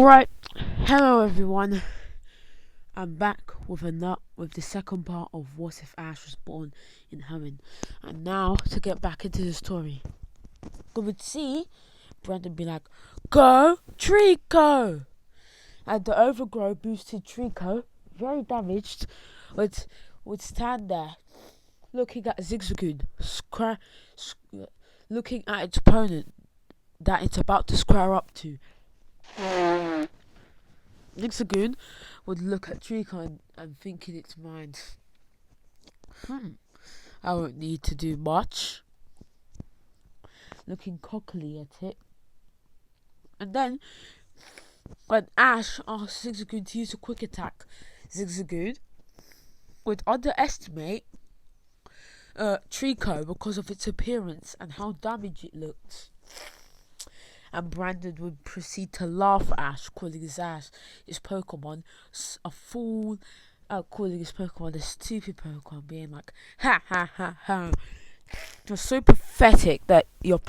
Alright, hello everyone. I'm back with the second part of What If Ash Was Born in Hoenn. And now to get back into the story. We would see Brandon be like, "Go Trico!" And the overgrow boosted Trico, very damaged, would stand there looking at Zigzagoon, looking at its opponent that it's about to square up to. Zigzagoon would look at Trico and think in its mind, I won't need to do much. Looking cockily at it. And then, when Ash asked Zigzagoon to use a quick attack, Zigzagoon would underestimate Trico because of its appearance and how damaged it looked. And Brandon would proceed to laugh at Ash, calling his Pokemon a fool, calling his Pokemon a stupid Pokemon, being like, ha ha ha ha. It was so pathetic that your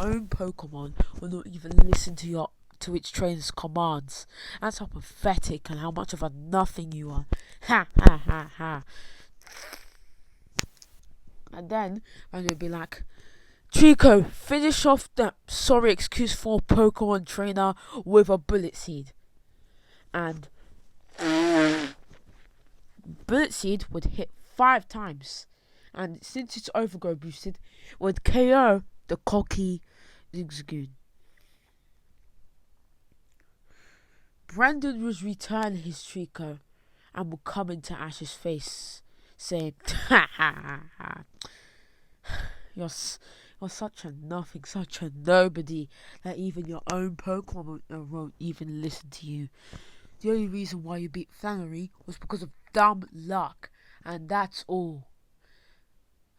own Pokemon will not even listen to its trainer's commands. That's how pathetic and how much of a nothing you are. Ha ha ha ha. And then Brandon would be like, Trico, finish off that sorry excuse for Pokemon trainer with a bullet seed. And bullet seed would hit 5 times. And since it's overgrow boosted, would KO the cocky Zigzagoon. Brandon would return his Trico and would come into Ash's face, saying, ha ha ha ha. You're such a nothing, such a nobody, that even your own Pokemon won't even listen to you. The only reason why you beat Flannery was because of dumb luck, and that's all.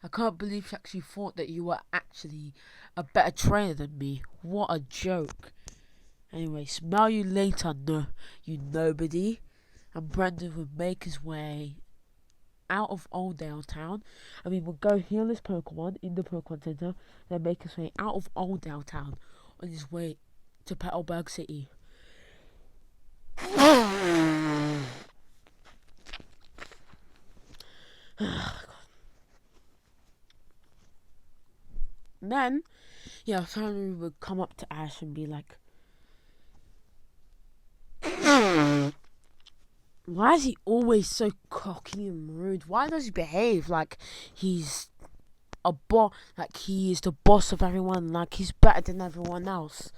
I can't believe you actually thought that you were actually a better trainer than me. What a joke. Anyway, smell you later, you nobody. And Brandon would make his way out of Oldale Town. We'll go heal his Pokemon in the Pokemon Center, then make his way out of Oldale Town on his way to Petalburg City. And then, Flannery would come up to Ash and be like, why is he always so cocky and rude? Why does he behave like he's like he is the boss of everyone, like he's better than everyone else?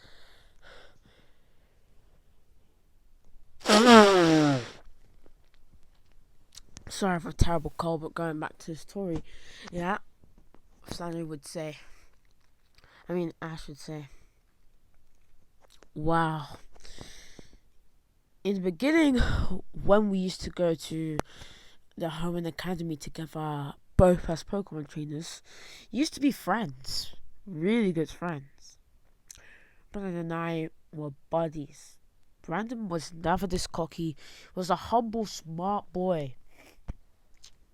Sorry for a terrible cold, but going back to the story, Flannery would say, Ash would say, wow. In the beginning, when we used to go to the Hoenn Academy together, both as Pokemon trainers, used to be friends, really good friends. Brandon and I were buddies. Brandon was never this cocky, was a humble, smart boy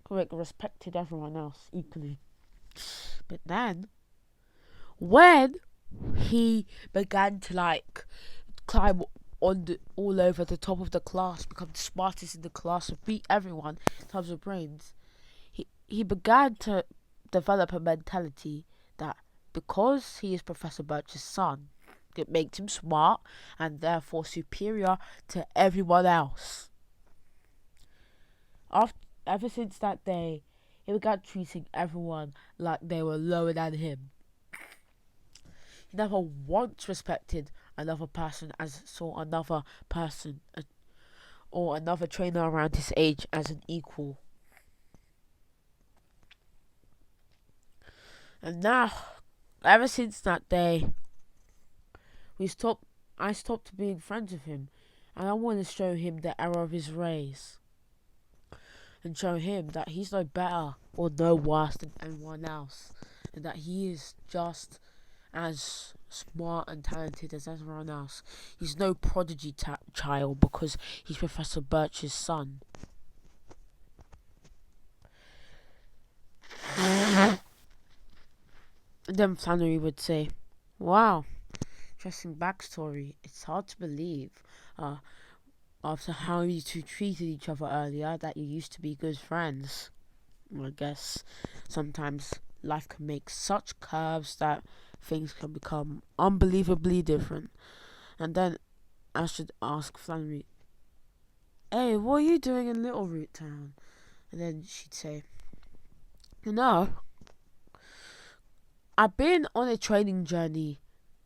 who respected everyone else equally. But then, when he began to climb all over the top of the class, become the smartest in the class, and beat everyone in terms of brains, he began to develop a mentality that because he is Professor Birch's son, it makes him smart and therefore superior to everyone else. Ever since that day, he began treating everyone like they were lower than him. He never once respected another person or another trainer around his age as an equal. And now, ever since that day, I stopped being friends with him, and I want to show him the error of his ways, and show him that he's no better or no worse than anyone else, and that he is just as smart and talented as everyone else. He's no prodigy child because he's Professor Birch's son. And then Flannery would say, wow, interesting backstory. It's hard to believe, uh, after how you two treated each other earlier, that you used to be good friends. I guess sometimes life can make such curves that things can become unbelievably different. And then I should ask Flannery, "Hey, what are you doing in Little Root Town?" And then she'd say, "You know, I've been on a training journey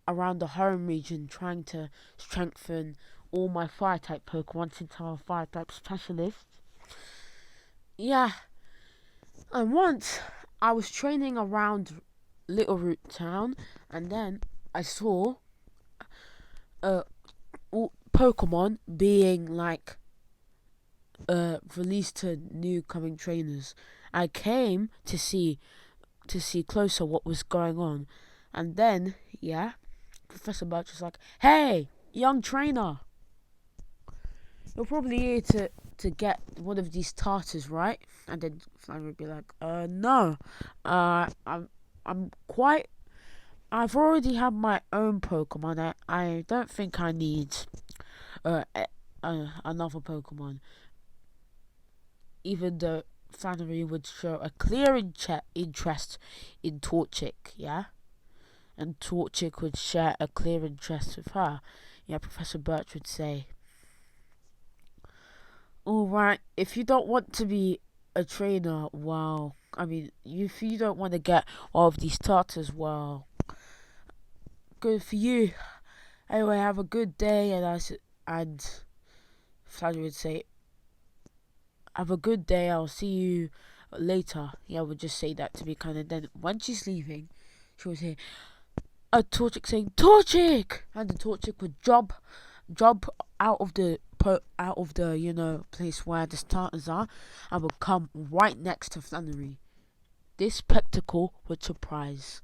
around the Hoenn region trying to strengthen all my fire type Pokemon into a fire type specialist. Yeah, and once I was training around Little Root Town, and then I saw uh Pokemon being like released to new coming trainers. I came to see closer what was going on, and then Professor Birch was like, "Hey, young trainer, you're probably here to get one of these tartars, right?" And then Flannery would be like, no, I'm quite. I've already had my own Pokemon. I don't think I need uh, another Pokemon." Even though Flannery would show a clear interest in Torchic, yeah? And Torchic would share a clear interest with her. Yeah, Professor Birch would say, "Alright, if you don't want to be a trainer, well, if you don't want to get all of these tartars, well, good for you. Anyway, have a good day." And Flannery would say, "Have a good day, I'll see you later." Yeah, I would just say that to be kind. And then when she's leaving, she would say, a Torchic saying, "Torchic!" And the Torchic would jump out of the place where the starters are, and would come right next to Flannery. This spectacle would surprise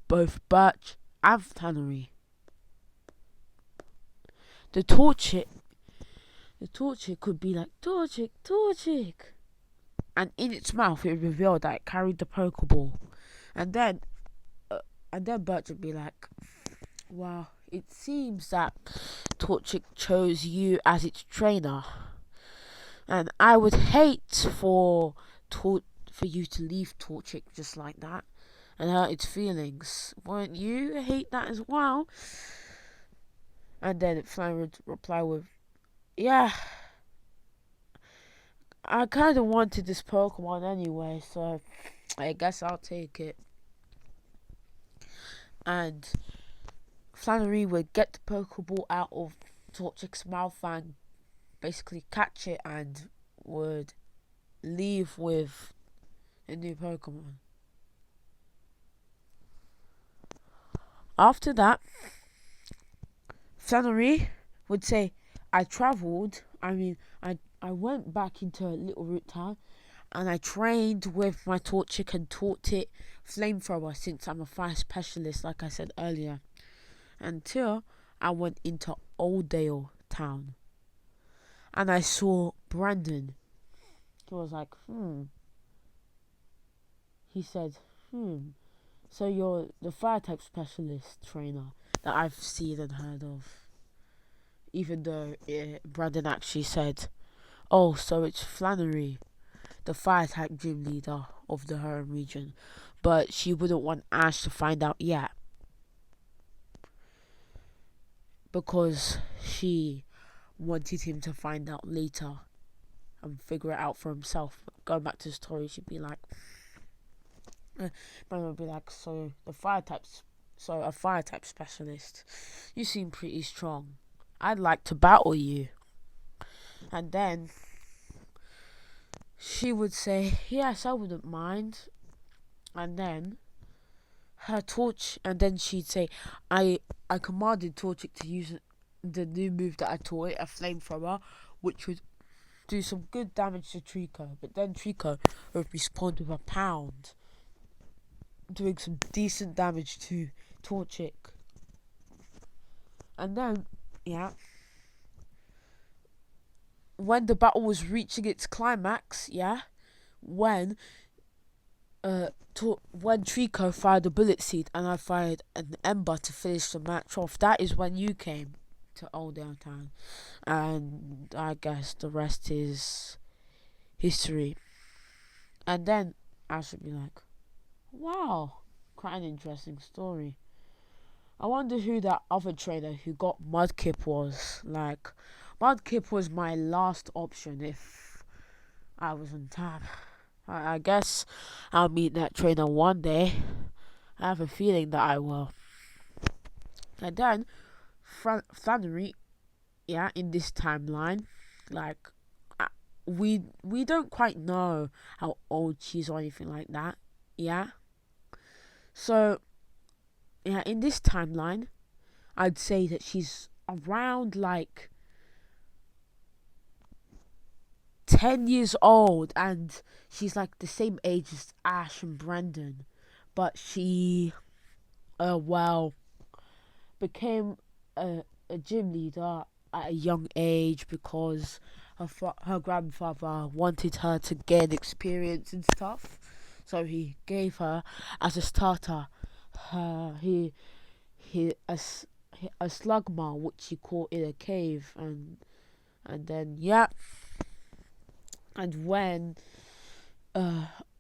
both Birch and Flannery. The Torchic could be like, "Torchic, Torchic," and in its mouth it revealed that it carried the Pokeball. And then Birch would be like, "Wow, it seems that Torchic chose you as its trainer, and I would hate for you to leave Torchic just like that and hurt its feelings. Won't you hate that as well?" And then Flannery would reply with, "Yeah, I kind of wanted this Pokemon anyway, so I guess I'll take it." And Flannery would get the Pokeball out of Torchic's mouth and basically catch it and would leave with a new Pokemon. After that, Flannery would say, I went back into Little Root Town and I trained with my Torchic and taught it Flamethrower, since I'm a fire specialist, like I said earlier, until I went into Oldale Town and I saw Brandon. He was like, He said, "So you're the fire type specialist trainer that I've seen and heard of." Even though Brandon actually said, "Oh, so it's Flannery, the fire type gym leader of the Hoenn region." But she wouldn't want Ash to find out yet, because she wanted him to find out later and figure it out for himself. Going back to the story, she'd be like, Brandon would be like, so a fire type specialist, you seem pretty strong. I'd like to battle you." And then she would say, "Yes, I wouldn't mind." And then she'd say, I commanded Torchic to use the new move that I taught it, a Flamethrower, which would do some good damage to Trico. But then Trico would respond with a pound, doing some decent damage to Torchic. And then, when the battle was reaching its climax, when when Trico fired a bullet seed and I fired an ember to finish the match off, that is when you came to Oldale Town. And I guess the rest is history. And then I should be like, wow, quite an interesting story. I wonder who that other trainer who got Mudkip was. Like, Mudkip was my last option if I was in town. I guess I'll meet that trainer one day. I have a feeling that I will. And then Flannery, yeah, in this timeline, like we don't quite know how old she is or anything like that. Yeah. So yeah, in this timeline, I'd say that she's around like 10 years old, and she's like the same age as Ash and Brendan, but she, well, became a gym leader at a young age because her grandfather wanted her to gain experience and stuff, so he gave her as a starter he a slugma which he caught in a cave, and then yeah, and when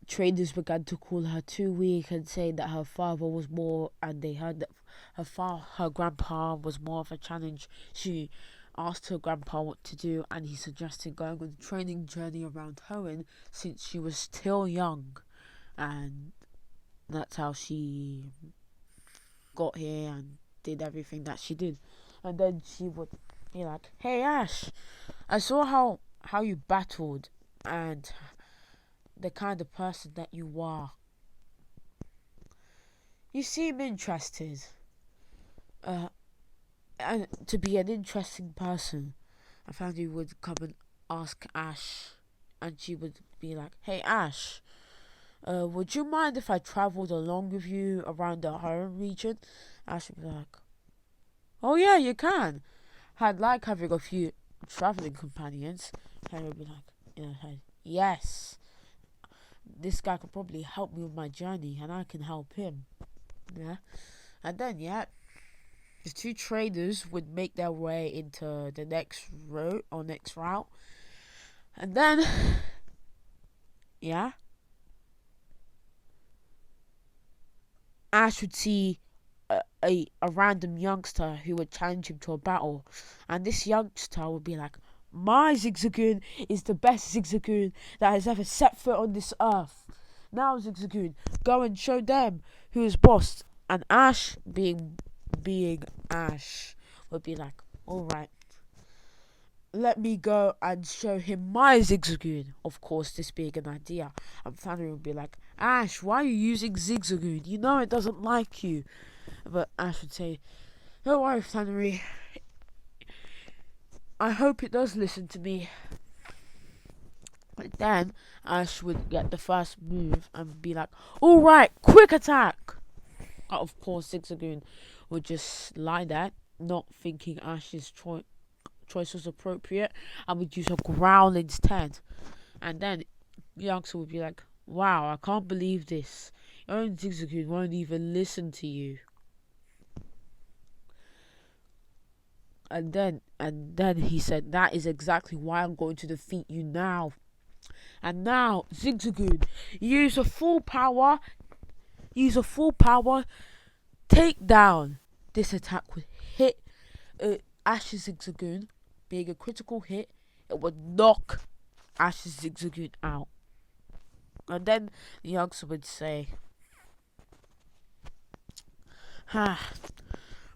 traders began to call her too weak and saying that her father was more, and they heard that her grandpa was more of a challenge, she asked her grandpa what to do, and he suggested going on a training journey around Hoenn since she was still young, and that's how she got here and did everything that she did. And then she would be like, "Hey Ash, I saw how you battled and the kind of person that you are. You seem interested. And to be an interesting person." And family would come and ask Ash, and she would be like, "Hey Ash, would you mind if I travelled along with you around the Hoenn region?" Ash would be like, "Oh yeah, you can. I'd like having a few travelling companions." Harry would be like, in her head, "Yes, this guy could probably help me with my journey, and I can help him." Yeah, and then yeah, the two traders would make their way into the next route or next route, and then yeah, Ash would see a random youngster who would challenge him to a battle, and this youngster would be like, "My Zigzagoon is the best Zigzagoon that has ever set foot on this earth. Now, Zigzagoon, go and show them who is boss." And Ash, being Ash, would be like, "All right, let me go and show him my Zigzagoon." Of course, this being an idea, and Flannery would be like, "Ash, why are you using Zigzagoon? You know it doesn't like you." But Ash would say, "Don't worry, Flannery. I hope it does listen to me." But then Ash would get the first move and be like, "All right, quick attack." Of course, Zigzagoon would just lie there, not thinking Ash's choice was appropriate, and would use a growl instead. And then Youngster would be like, "Wow, I can't believe this. Your own Zigzagoon won't even listen to you." And then he said, "That is exactly why I'm going to defeat you now. And now, Zigzagoon, use a full power, take down." This attack would hit Ash's Zigzagoon, being a critical hit. It would knock Ash's Zigzagoon out. And then the youngster would say,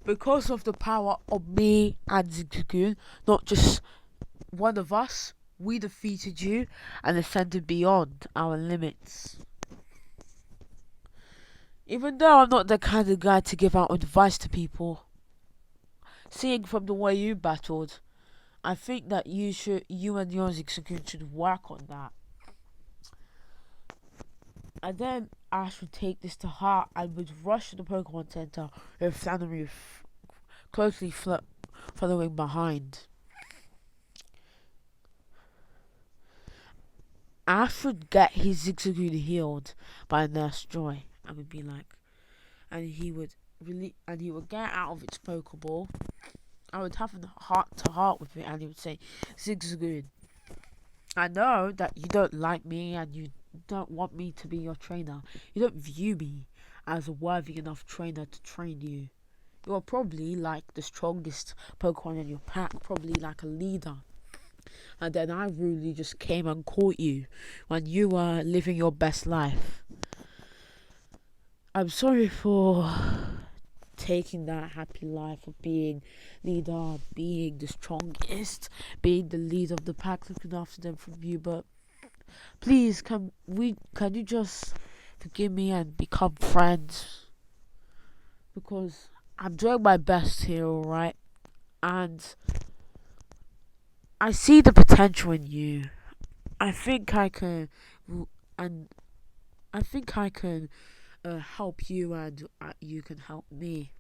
"Because of the power of me and Zigzagoon, not just one of us, we defeated you and ascended beyond our limits. Even though I'm not the kind of guy to give out advice to people, seeing from the way you battled, I think that you and your Zigzagoon should work on that." And then Ash would take this to heart and would rush to the Pokemon Center with Flannery closely following behind. Ash would get his Zigzagoon healed by Nurse Joy, and would be like, and he would get out of its Pokeball. I would have a heart to heart with it, and he would say, Zigzagoon, I know that you don't like me and you don't want me to be your trainer. You don't view me as a worthy enough trainer to train you. You're probably like the strongest Pokemon in your pack, probably like a leader. And then I really just came and caught you when you were living your best life. I'm sorry for taking that happy life of being leader, being the strongest, being the leader of the pack, looking after them from you, but please can you just forgive me and become friends? Because I'm doing my best here, alright? And I see the potential in you. I think I can, and I think I can help you, and you can help me.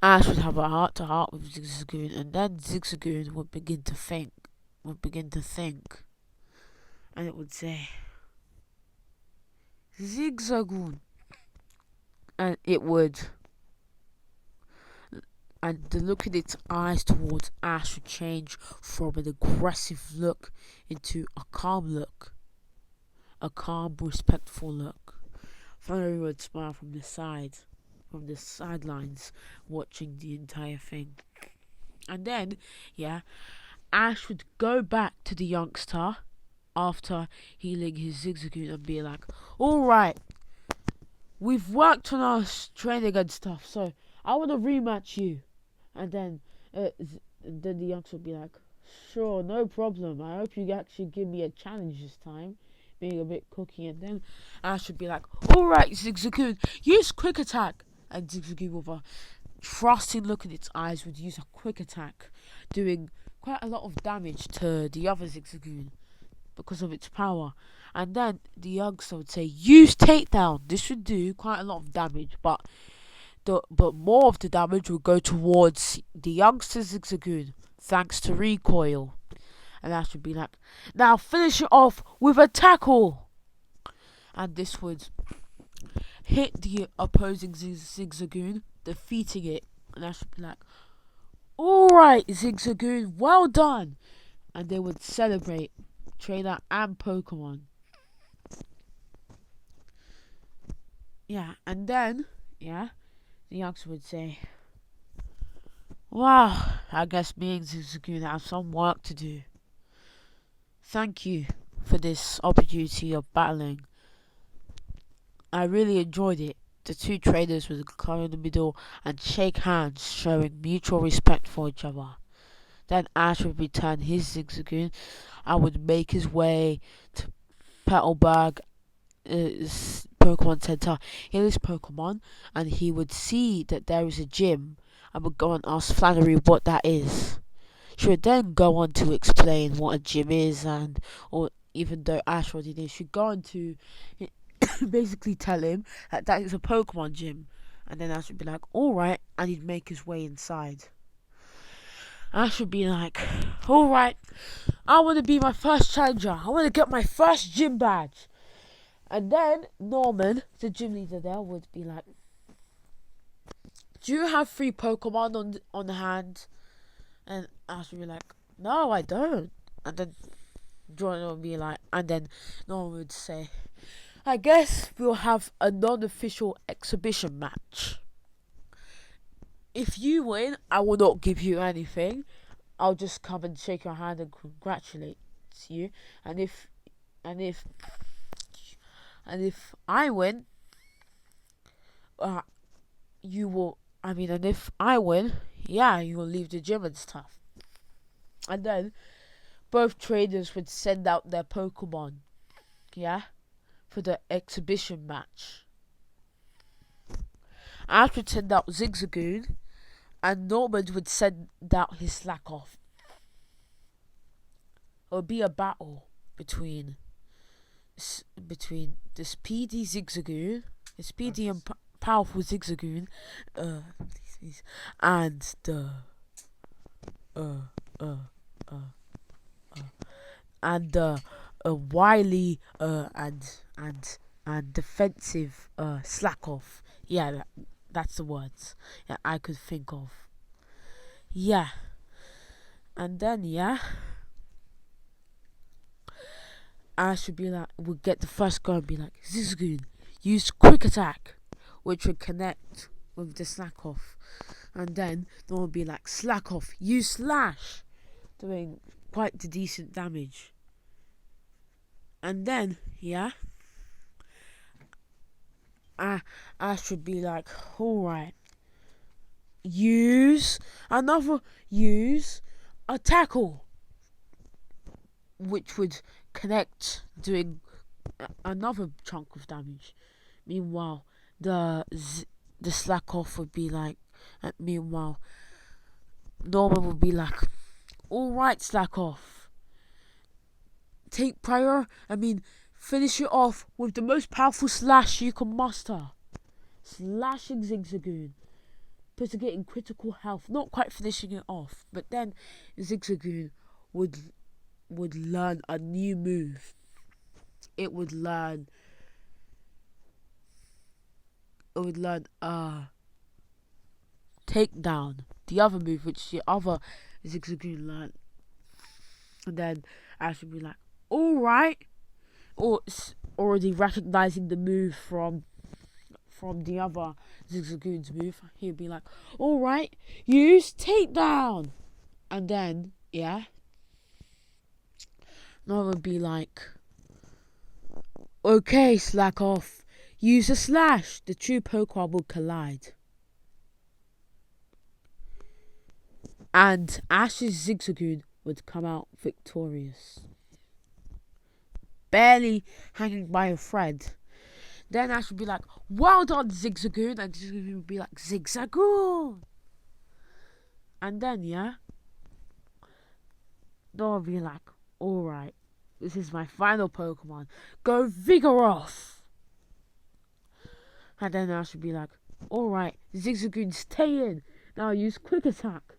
Ash would have a heart to heart with Zigzagoon, and then Zigzagoon would begin to think, and it would say, Zigzagoon, and it would, and the look in its eyes towards Ash would change from an aggressive look into a calm look, a calm, respectful look. Flannery would smile from the sidelines, watching the entire thing. And then, Ash would go back to the youngster after healing his Zigzagoon and be like, alright, we've worked on our training and stuff, so I want to rematch you. And then the youngster would be like, sure, no problem. I hope you actually give me a challenge this time. Being a bit cocky. And then Ash would be like, alright, Zigzagoon, use quick attack. And Zigzagoon, with a trusting look in its eyes, would use a quick attack, doing quite a lot of damage to the other Zigzagoon because of its power. And then the youngster would say, use takedown. This would do quite a lot of damage, but more of the damage would go towards the youngster Zigzagoon, thanks to recoil. And Ash would be like, now finish it off with a tackle. And this would hit the opposing Zigzagoon, defeating it. And Ash would be like, alright, Zigzagoon, well done. And they would celebrate, trainer and Pokemon. And then, the youngster would say, wow, I guess me and Zigzagoon have some work to do. Thank you for this opportunity of battling. I really enjoyed it. The two trainers would come in the middle and shake hands, showing mutual respect for each other. Then Ash would return his Zigzagoon and would make his way to Petalburg Pokemon Center, heal his Pokemon, and he would see that there is a gym and would go and ask Flannery what that is. She would then go on to explain what a gym is, or even though Ash already knew, she'd go on to basically tell him that is a Pokemon gym. And then Ash would be like, alright, and he'd make his way inside. Ash would be like, alright, I want to be my first challenger. I want to get my first gym badge. And then Norman, the gym leader there, would be like, do you have 3 Pokemon on the hand? And Ash would be like, no, I don't. And then Jordan would be like, and then Norman would say, I guess we'll have a non-official exhibition match. If you win, I will not give you anything. I'll just come and shake your hand and congratulate you. And if I win, you will. And if I win, you will leave the gym and stuff. And then both trainers would send out their Pokemon, for the exhibition match. Ash would send out Zigzagoon, and Norman would send out his Slakoth. It would be a battle between the speedy Zigzagoon, the speedy and powerful Zigzagoon, and and a wily and defensive slack off. Yeah, that's the words I could think of. Yeah, and then I should be like, would get the first go and be like, Zigzagoon, use quick attack, which would connect with the slack off. And then there would be like, slack off, use slash, doing quite the decent damage. And then, I should be like, alright, use a tackle, which would connect, doing another chunk of damage. Meanwhile, the slack off would be like. Meanwhile, Norman would be like, "Alright, slack off. Finish it off with the most powerful slash you can muster. Slashing Zigzagoon, putting it in critical health. Not quite finishing it off, but then Zigzagoon would learn a new move. It would learn takedown, the other move which the other Zigzagoon learned. And then I should be like, alright, or already recognizing the move from the other Zigzagoon's move. He'd be like, alright, use takedown. And then Nora would be like, okay, slack off, use a slash. The two Pokemon will collide. And Ash's Zigzagoon would come out victorious, barely hanging by a thread. Then Ash would be like, well done, Zigzagoon. And Zigzagoon would be like, Zigzagoon. And then, Nora would be like, alright, this is my final Pokemon. Go Vigoroth. And then Ash would be like, alright, Zigzagoon, stay in. Now use Quick Attack.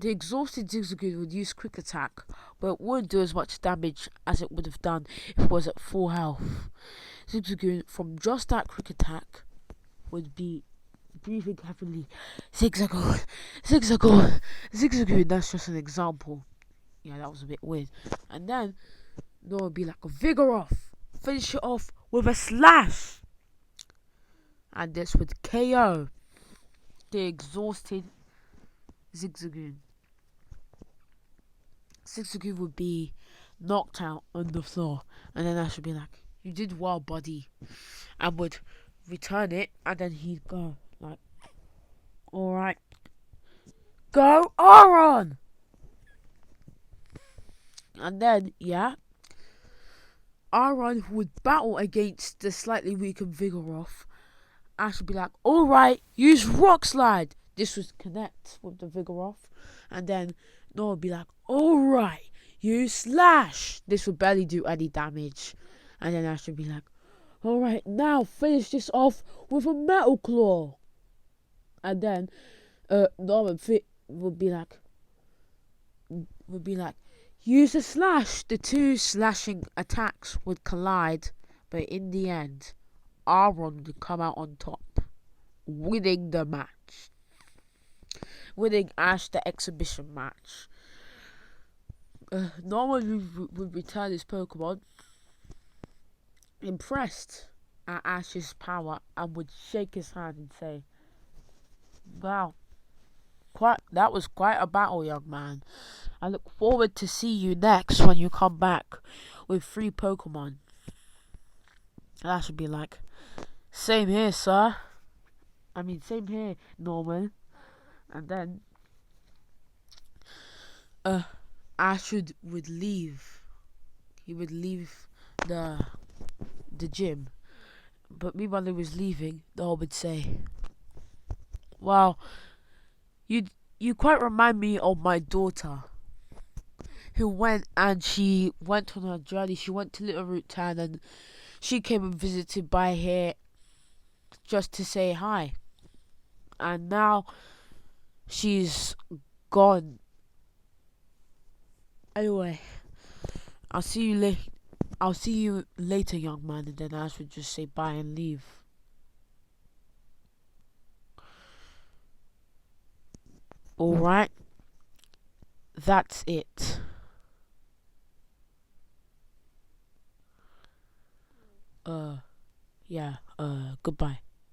The exhausted Zigzagoon would use Quick Attack, but it wouldn't do as much damage as it would have done if it was at full health. Zigzagoon, from just that Quick Attack, would be breathing heavily. Zigzagoon, Zigzagoon, Zigzagoon. That's just an example. Yeah, that was a bit weird. And then Nora would be like a Vigoroth. Finish it off with a slash. And this would KO the exhausted Zigzagoon. Zigzagoon would be knocked out on the floor, and then I should be like, you did well, buddy, and would return it, and then he'd go like, alright, go Aron. And then Aron would battle against the slightly weakened Vigoroth. I should be like, alright, use Rock Slide. This would connect with the Vigoroth. And then Nora would be like, alright, use Slash. This would barely do any damage. And then I should be like, alright, now finish this off with a Metal Claw. And then Nora would be like, use a Slash. The two slashing attacks would collide. But in the end, Aron would come out on top, winning the match. Winning Ash the exhibition match. Norman would return his Pokemon, impressed at Ash's power, and would shake his hand and say, wow, that was quite a battle, young man. I look forward to see you next when you come back with 3 Pokemon. And Ash would be like, same here, sir. Same here, Norman. And then Ash would leave. He would leave the gym. But meanwhile he was leaving, Noel would say, wow, you quite remind me of my daughter, who went on her journey. She went to Little Root Town, and she came and visited by here just to say hi. And now she's gone. Anyway, I'll see you later. I'll see you later, young man, and then I should just say bye and leave. Alright, that's it. Uh, yeah, goodbye.